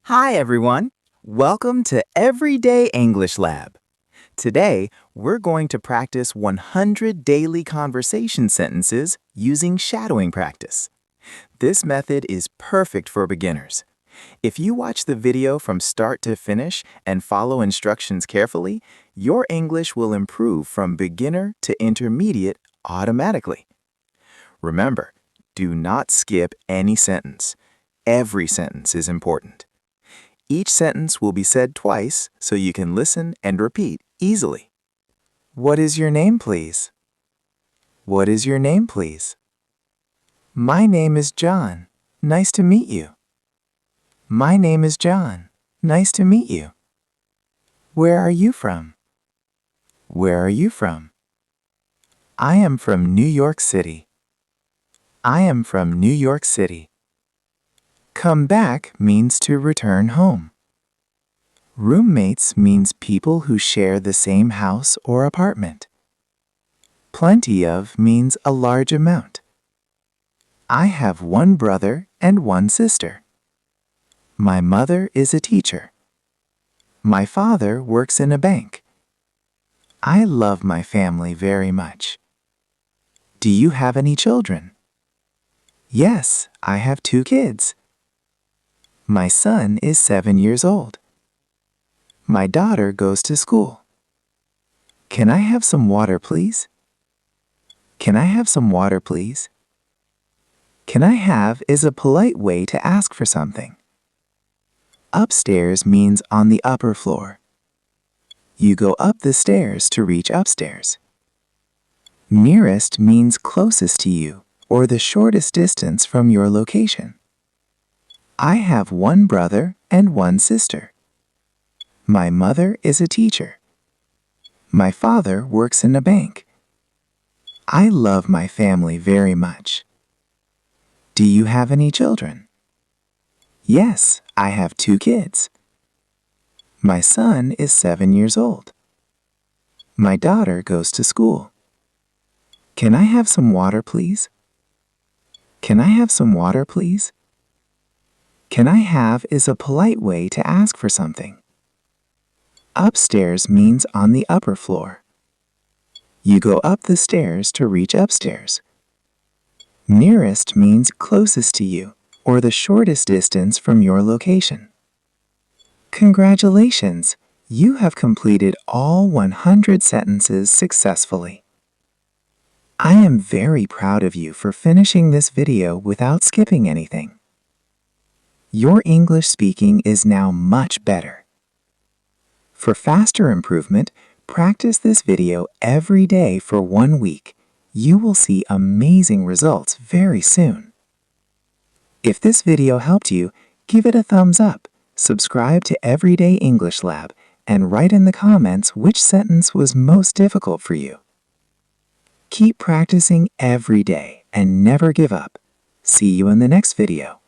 Hi, everyone. Welcome to Everyday English Lab. Today, we're going to practice 100 daily conversation sentences using shadowing practice. This method is perfect for beginners. If you watch the video from start to finish and follow instructions carefully, your English will improve from beginner to intermediate automatically. Remember, do not skip any sentence. Every sentence is important. Each sentence will be said twice so you can listen and repeat easily. What is your name, please? What is your name, please? My name is John. Nice to meet you. My name is John. Nice to meet you. Where are you from? Where are you from? I am from New York City. I am from New York City. Come back means to return home. Roommates means people who share the same house or apartment. Plenty of means a large amount. I have one brother and one sister. My mother is a teacher. My father works in a bank. I love my family very much. Do you have any children? Yes, I have 2 kids. My son is 7 years old. My daughter goes to school. Can I have some water, please? Can I have some water, please? Can I have is a polite way to ask for something. Upstairs means on the upper floor. You go up the stairs to reach upstairs. Nearest means closest to you or the shortest distance from your location. I have one brother and one sister. My mother is a teacher. My father works in a bank. I love my family very much. Do you have any children? Yes, I have 2 kids. My son is 7 years old. My daughter goes to school. Can I have some water, please? Can I have some water, please? Can I have is a polite way to ask for something. Upstairs means on the upper floor. You go up the stairs to reach upstairs. Nearest means closest to you or the shortest distance from your location. Congratulations! You have completed all 100 sentences successfully. I am very proud of you for finishing this video without skipping anything. Your English speaking is now much better. For faster improvement, practice this video every day for 1 week. You will see amazing results very soon. If this video helped you, give it a thumbs up, subscribe to Everyday English Lab, and write in the comments which sentence was most difficult for you. Keep practicing every day and never give up. See you in the next video.